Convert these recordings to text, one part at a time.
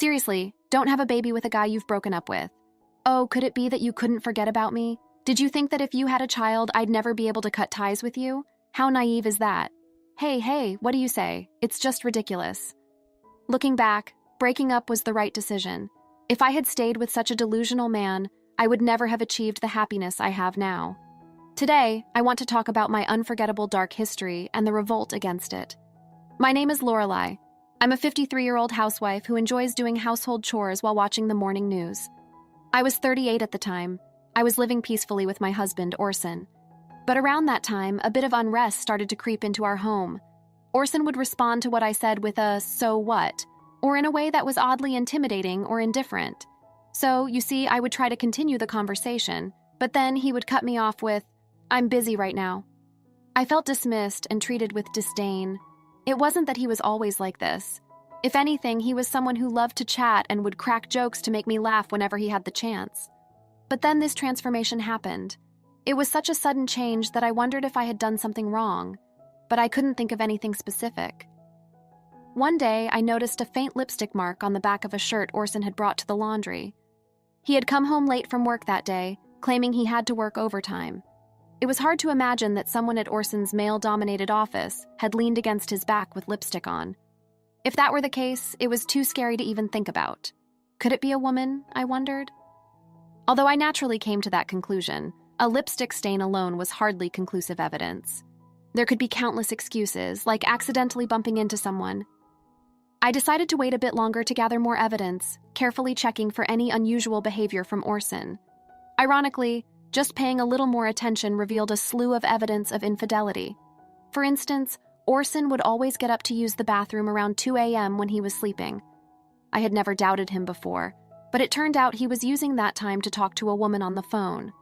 Seriously, don't have a baby with a guy you've broken up with. Oh, could it be that you couldn't forget about me? Did you think that if you had a child, I'd never be able to cut ties with you? How naive is that? Hey, what do you say? It's just ridiculous. Looking back, breaking up was the right decision. If I had stayed with such a delusional man, I would never have achieved the happiness I have now. Today, I want to talk about my unforgettable dark history and the revolt against it. My name is Lorelei. I'm a 53-year-old housewife who enjoys doing household chores while watching the morning news. I was 38 at the time. I was living peacefully with my husband, Orson. But around that time, a bit of unrest started to creep into our home. Orson would respond to what I said with a "so what?" or in a way that was oddly intimidating or indifferent. So, you see, I would try to continue the conversation, but then he would cut me off with, "I'm busy right now." I felt dismissed and treated with disdain. It wasn't that he was always like this. If anything, he was someone who loved to chat and would crack jokes to make me laugh whenever he had the chance. But then this transformation happened. It was such a sudden change that I wondered if I had done something wrong, but I couldn't think of anything specific. One day, I noticed a faint lipstick mark on the back of a shirt Orson had brought to the laundry. He had come home late from work that day, claiming he had to work overtime. It was hard to imagine that someone at Orson's male-dominated office had leaned against his back with lipstick on. If that were the case, it was too scary to even think about. Could it be a woman, I wondered? Although I naturally came to that conclusion, a lipstick stain alone was hardly conclusive evidence. There could be countless excuses, like accidentally bumping into someone. I decided to wait a bit longer to gather more evidence, carefully checking for any unusual behavior from Orson. Ironically, just paying a little more attention revealed a slew of evidence of infidelity. For instance, Orson would always get up to use the bathroom around 2 a.m. when he was sleeping. I had never doubted him before, but it turned out he was using that time to talk to a woman on the phone.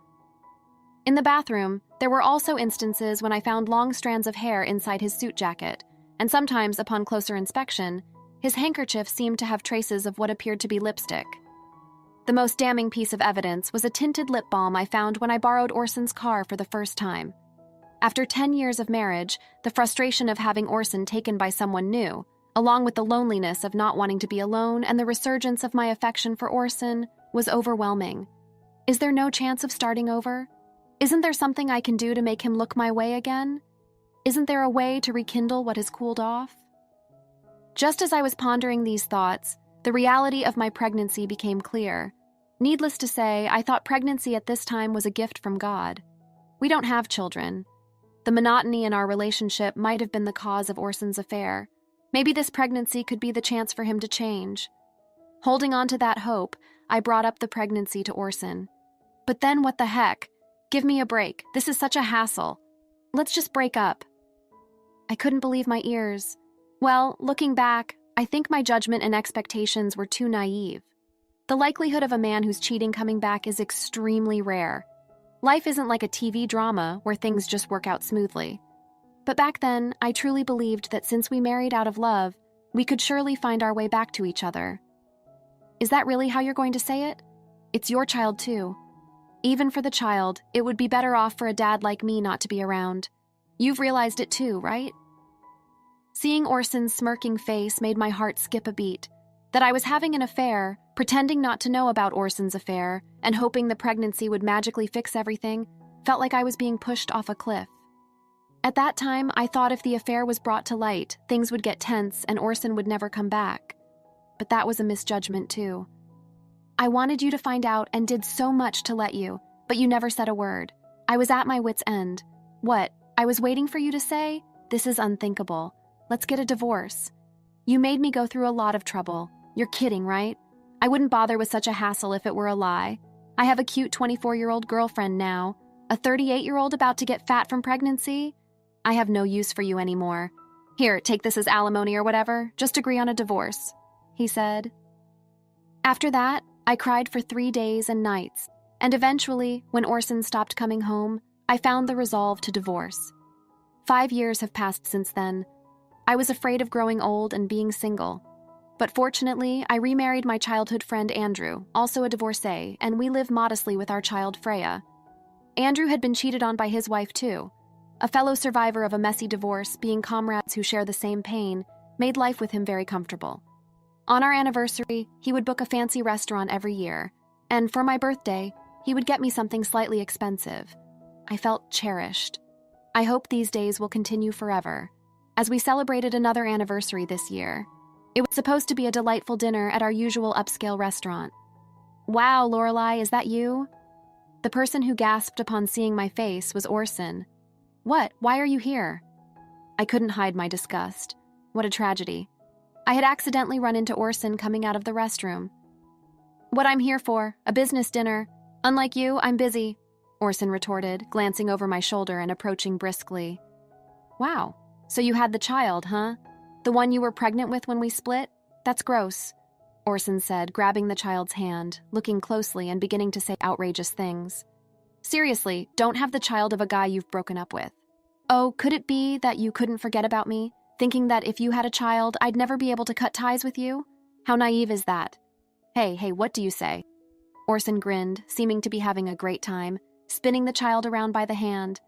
In the bathroom, there were also instances when I found long strands of hair inside his suit jacket, and sometimes, upon closer inspection, his handkerchief seemed to have traces of what appeared to be lipstick. The most damning piece of evidence was a tinted lip balm I found when I borrowed Orson's car for the first time. After 10 years of marriage, the frustration of having Orson taken by someone new, along with the loneliness of not wanting to be alone and the resurgence of my affection for Orson, was overwhelming. Is there no chance of starting over? Isn't there something I can do to make him look my way again? Isn't there a way to rekindle what has cooled off? Just as I was pondering these thoughts, the reality of my pregnancy became clear. Needless to say, I thought pregnancy at this time was a gift from God. We don't have children. The monotony in our relationship might have been the cause of Orson's affair. Maybe this pregnancy could be the chance for him to change. Holding on to that hope, I brought up the pregnancy to Orson. But then what the heck? Give me a break. This is such a hassle. Let's just break up. I couldn't believe my ears. Well, looking back, I think my judgment and expectations were too naive. The likelihood of a man who's cheating coming back is extremely rare. Life isn't like a TV drama where things just work out smoothly. But back then, I truly believed that since we married out of love, we could surely find our way back to each other. Is that really how you're going to say it? It's your child too. Even for the child, it would be better off for a dad like me not to be around. You've realized it too, right? Seeing Orson's smirking face made my heart skip a beat. That I was having an affair, pretending not to know about Orson's affair, and hoping the pregnancy would magically fix everything, felt like I was being pushed off a cliff. At that time, I thought if the affair was brought to light, things would get tense and Orson would never come back. But that was a misjudgment too. I wanted you to find out and did so much to let you, but you never said a word. I was at my wit's end. What? I was waiting for you to say? This is unthinkable. Let's get a divorce. You made me go through a lot of trouble. You're kidding, right? I wouldn't bother with such a hassle if it were a lie. I have a cute 24-year-old girlfriend now. A 38-year-old about to get fat from pregnancy? I have no use for you anymore. Here, take this as alimony or whatever. Just agree on a divorce, he said. After that, I cried for 3 days and nights, and eventually, when Orson stopped coming home, I found the resolve to divorce. 5 years have passed since then. I was afraid of growing old and being single. But fortunately, I remarried my childhood friend Andrew, also a divorcee, and we live modestly with our child Freya. Andrew had been cheated on by his wife too. A fellow survivor of a messy divorce, being comrades who share the same pain, made life with him very comfortable. On our anniversary, he would book a fancy restaurant every year, and for my birthday, he would get me something slightly expensive. I felt cherished. I hope these days will continue forever, as we celebrated another anniversary this year. It was supposed to be a delightful dinner at our usual upscale restaurant. Wow, Lorelei, is that you? The person who gasped upon seeing my face was Orson. What? Why are you here? I couldn't hide my disgust. What a tragedy. I had accidentally run into Orson coming out of the restroom. What I'm here for, a business dinner. Unlike you, I'm busy, Orson retorted, glancing over my shoulder and approaching briskly. Wow, so you had the child, huh? The one you were pregnant with when we split? That's gross, Orson said, grabbing the child's hand, looking closely and beginning to say outrageous things. Seriously, don't have the child of a guy you've broken up with. Oh, could it be that you couldn't forget about me, thinking that if you had a child, I'd never be able to cut ties with you? How naive is that? Hey, what do you say? Orson grinned, seeming to be having a great time, spinning the child around by the hand.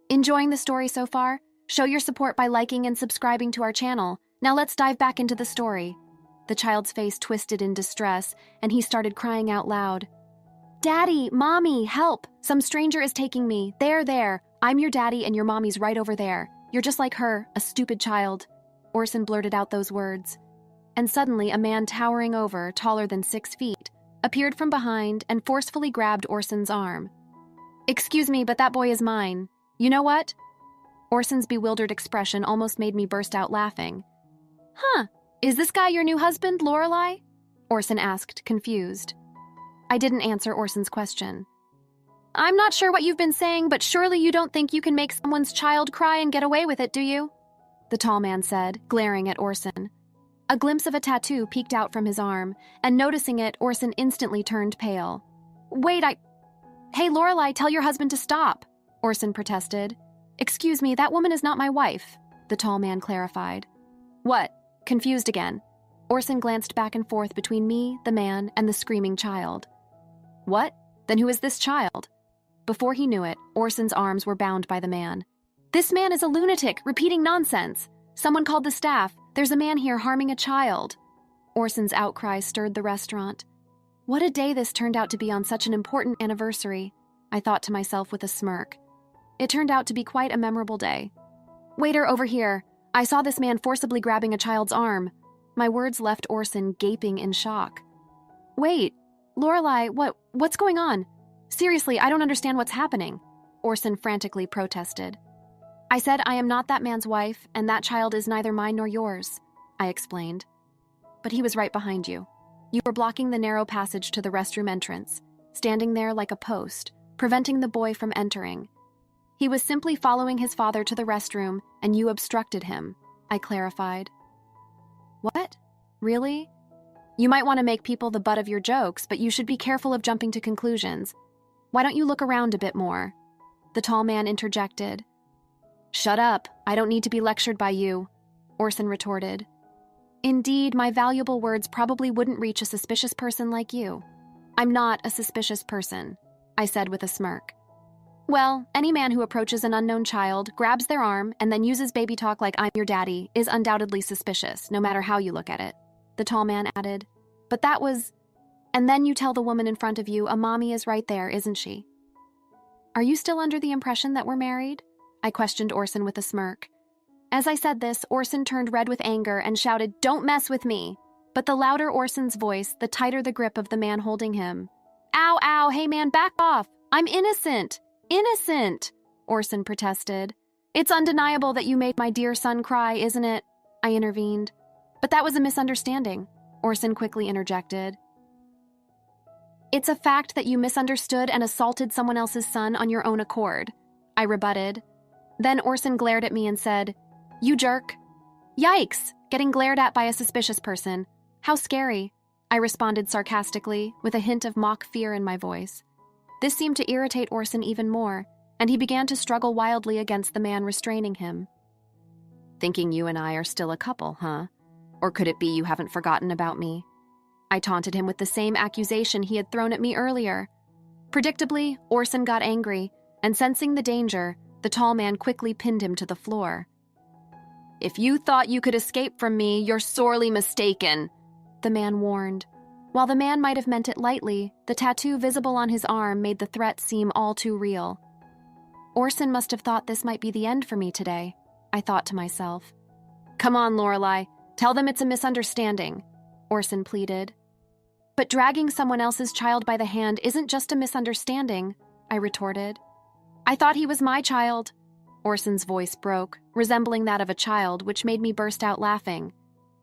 Enjoying the story so far? Show your support by liking and subscribing to our channel. Now let's dive back into the story. The child's face twisted in distress, and he started crying out loud. Daddy, Mommy, help! Some stranger is taking me. There. I'm your daddy and your mommy's right over there. You're just like her, a stupid child. Orson blurted out those words. And suddenly a man towering over, taller than 6 feet, appeared from behind and forcefully grabbed Orson's arm. Excuse me, but that boy is mine. You know what? Orson's bewildered expression almost made me burst out laughing. Huh, is this guy your new husband, Lorelei? Orson asked, confused. I didn't answer Orson's question. I'm not sure what you've been saying, but surely you don't think you can make someone's child cry and get away with it, do you? The tall man said, glaring at Orson. A glimpse of a tattoo peeked out from his arm, and noticing it, Orson instantly turned pale. Wait, Hey, Lorelei, tell your husband to stop, Orson protested. Excuse me, that woman is not my wife, the tall man clarified. What? Confused again. Orson glanced back and forth between me, the man, and the screaming child. What? Then who is this child? Before he knew it, Orson's arms were bound by the man. This man is a lunatic, repeating nonsense. Someone called the staff. There's a man here harming a child. Orson's outcry stirred the restaurant. What a day this turned out to be on such an important anniversary, I thought to myself with a smirk. It turned out to be quite a memorable day. Waiter, over here. I saw this man forcibly grabbing a child's arm. My words left Orson gaping in shock. Wait, Lorelei, what's going on? Seriously, I don't understand what's happening, Orson frantically protested. I said I am not that man's wife, and that child is neither mine nor yours, I explained. But he was right behind you. You were blocking the narrow passage to the restroom entrance, standing there like a post, preventing the boy from entering. He was simply following his father to the restroom, and you obstructed him, I clarified. What? Really? You might want to make people the butt of your jokes, but you should be careful of jumping to conclusions. Why don't you look around a bit more? The tall man interjected. Shut up. I don't need to be lectured by you, Orson retorted. Indeed, my valuable words probably wouldn't reach a suspicious person like you. I'm not a suspicious person, I said with a smirk. Well, any man who approaches an unknown child, grabs their arm, and then uses baby talk like I'm your daddy is undoubtedly suspicious, no matter how you look at it, the tall man added. But that was... And then you tell the woman in front of you a mommy is right there, isn't she? Are you still under the impression that we're married? I questioned Orson with a smirk. As I said this, Orson turned red with anger and shouted, Don't mess with me! But the louder Orson's voice, the tighter the grip of the man holding him. Ow, hey man, back off! I'm innocent! Innocent! Orson protested. It's undeniable that you made my dear son cry, isn't it? I intervened. But that was a misunderstanding, Orson quickly interjected. It's a fact that you misunderstood and assaulted someone else's son on your own accord, I rebutted. Then Orson glared at me and said, You jerk. Yikes! Getting glared at by a suspicious person. How scary, I responded sarcastically, with a hint of mock fear in my voice. This seemed to irritate Orson even more, and he began to struggle wildly against the man restraining him. Thinking you and I are still a couple, huh? Or could it be you haven't forgotten about me? I taunted him with the same accusation he had thrown at me earlier. Predictably, Orson got angry, and sensing the danger, the tall man quickly pinned him to the floor. If you thought you could escape from me, you're sorely mistaken, the man warned. While the man might have meant it lightly, the tattoo visible on his arm made the threat seem all too real. Orson must have thought this might be the end for me today, I thought to myself. Come on, Lorelei, tell them it's a misunderstanding, Orson pleaded. But dragging someone else's child by the hand isn't just a misunderstanding, I retorted. I thought he was my child. Orson's voice broke, resembling that of a child, which made me burst out laughing.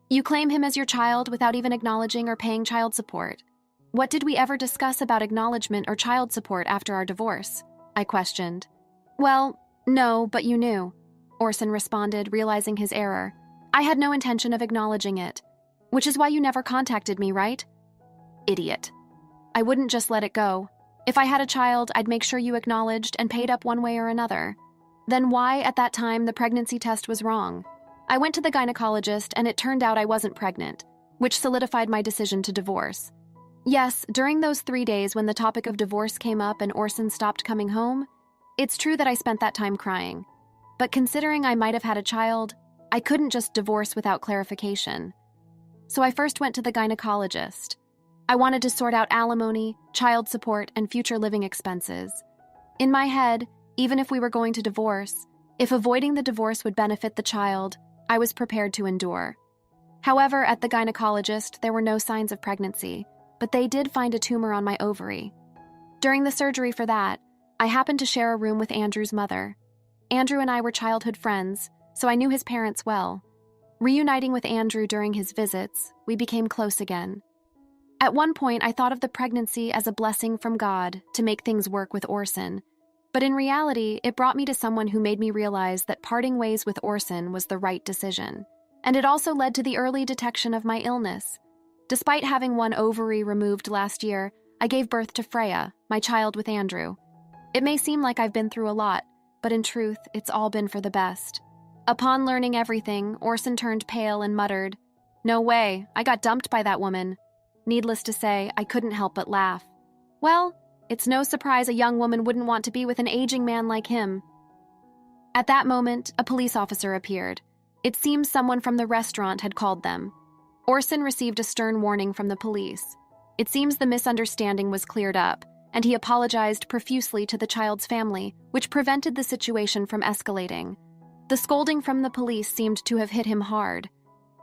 You claim him as your child without even acknowledging or paying child support. What did we ever discuss about acknowledgement or child support after our divorce? I questioned. Well, no, but you knew, Orson responded, realizing his error. I had no intention of acknowledging it, which is why you never contacted me, right? Idiot. I wouldn't just let it go. If I had a child, I'd make sure you acknowledged and paid up one way or another. Then why, at that time, the pregnancy test was wrong? I went to the gynecologist, and it turned out I wasn't pregnant, which solidified my decision to divorce. Yes, during those 3 days when the topic of divorce came up and Orson stopped coming home, it's true that I spent that time crying. But considering I might have had a child, I couldn't just divorce without clarification. So I first went to the gynecologist. I wanted to sort out alimony, child support, and future living expenses. In my head, even if we were going to divorce, if avoiding the divorce would benefit the child, I was prepared to endure. However, at the gynecologist, there were no signs of pregnancy, but they did find a tumor on my ovary. During the surgery for that, I happened to share a room with Andrew's mother. Andrew and I were childhood friends, so I knew his parents well. Reuniting with Andrew during his visits, we became close again. At one point, I thought of the pregnancy as a blessing from God to make things work with Orson, but in reality, it brought me to someone who made me realize that parting ways with Orson was the right decision. And it also led to the early detection of my illness. Despite having one ovary removed last year, I gave birth to Freya, my child with Andrew. It may seem like I've been through a lot, but in truth, it's all been for the best. Upon learning everything, Orson turned pale and muttered, "No way, I got dumped by that woman." Needless to say, I couldn't help but laugh. Well, it's no surprise a young woman wouldn't want to be with an aging man like him. At that moment, a police officer appeared. It seems someone from the restaurant had called them. Orson received a stern warning from the police. It seems the misunderstanding was cleared up, and he apologized profusely to the child's family, which prevented the situation from escalating. The scolding from the police seemed to have hit him hard.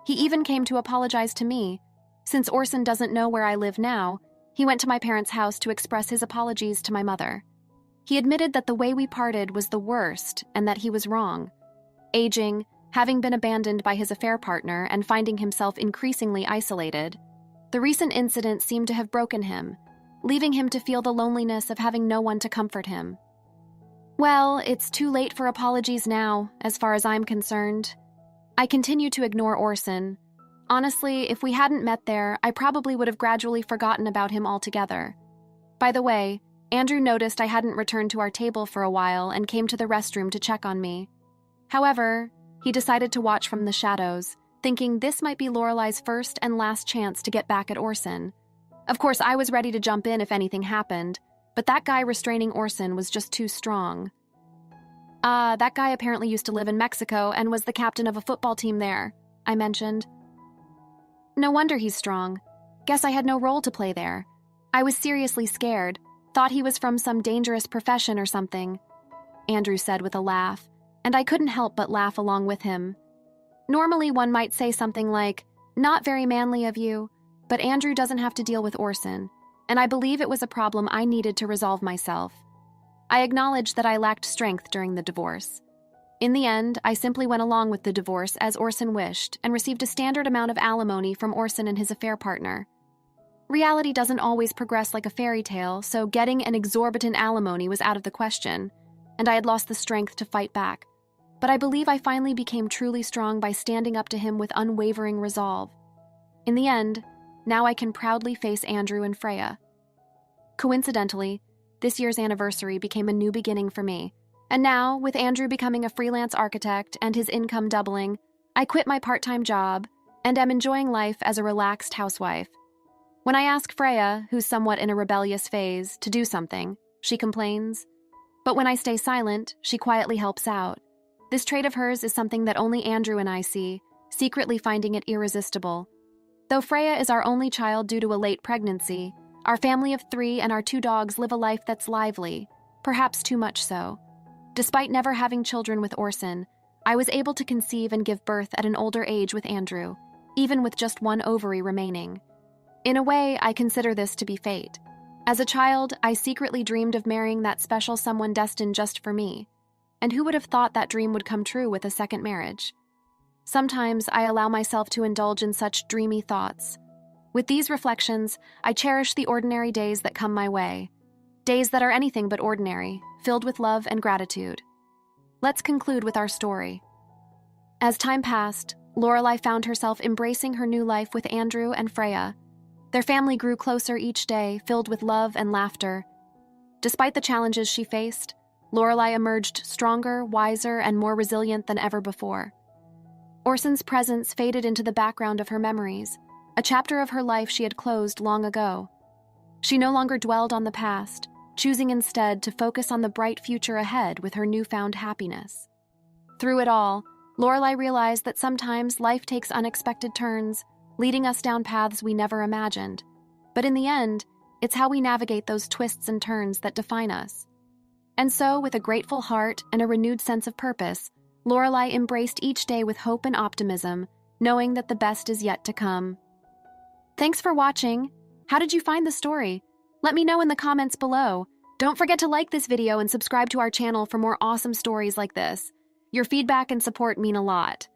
He even came to apologize to me. Since Orson doesn't know where I live now, he went to my parents' house to express his apologies to my mother. He admitted that the way we parted was the worst and that he was wrong. Aging, having been abandoned by his affair partner and finding himself increasingly isolated, the recent incident seemed to have broken him, leaving him to feel the loneliness of having no one to comfort him. Well, it's too late for apologies now, as far as I'm concerned. I continue to ignore Orson. Honestly, if we hadn't met there, I probably would have gradually forgotten about him altogether. By the way, Andrew noticed I hadn't returned to our table for a while and came to the restroom to check on me. However, he decided to watch from the shadows, thinking this might be Lorelei's first and last chance to get back at Orson. Of course, I was ready to jump in if anything happened, but that guy restraining Orson was just too strong. That guy apparently used to live in Mexico and was the captain of a football team there, I mentioned. No wonder he's strong. Guess I had no role to play there. I was seriously scared, thought he was from some dangerous profession or something, Andrew said with a laugh, and I couldn't help but laugh along with him. Normally one might say something like, "Not very manly of you," but Andrew doesn't have to deal with Orson, and I believe it was a problem I needed to resolve myself. I acknowledged that I lacked strength during the divorce. In the end, I simply went along with the divorce as Orson wished and received a standard amount of alimony from Orson and his affair partner. Reality doesn't always progress like a fairy tale, so getting an exorbitant alimony was out of the question, and I had lost the strength to fight back. But I believe I finally became truly strong by standing up to him with unwavering resolve. In the end, now I can proudly face Andrew and Freya. Coincidentally, this year's anniversary became a new beginning for me. And now, with Andrew becoming a freelance architect and his income doubling, I quit my part-time job and am enjoying life as a relaxed housewife. When I ask Freya, who's somewhat in a rebellious phase, to do something, she complains. But when I stay silent, she quietly helps out. This trait of hers is something that only Andrew and I see, secretly finding it irresistible. Though Freya is our only child due to a late pregnancy, our family of 3 and our 2 dogs live a life that's lively, perhaps too much so. Despite never having children with Orson, I was able to conceive and give birth at an older age with Andrew, even with just 1 ovary remaining. In a way, I consider this to be fate. As a child, I secretly dreamed of marrying that special someone destined just for me. And who would have thought that dream would come true with a second marriage? Sometimes I allow myself to indulge in such dreamy thoughts. With these reflections, I cherish the ordinary days that come my way. Days that are anything but ordinary, filled with love and gratitude. Let's conclude with our story. As time passed, Lorelai found herself embracing her new life with Andrew and Freya. Their family grew closer each day, filled with love and laughter. Despite the challenges she faced, Lorelai emerged stronger, wiser, and more resilient than ever before. Orson's presence faded into the background of her memories, a chapter of her life she had closed long ago. She no longer dwelled on the past, choosing instead to focus on the bright future ahead with her newfound happiness. Through it all, Lorelai realized that sometimes life takes unexpected turns, leading us down paths we never imagined. But in the end, it's how we navigate those twists and turns that define us. And so, with a grateful heart and a renewed sense of purpose, Lorelai embraced each day with hope and optimism, knowing that the best is yet to come. Thanks for watching. How did you find the story? Let me know in the comments below. Don't forget to like this video and subscribe to our channel for more awesome stories like this. Your feedback and support mean a lot.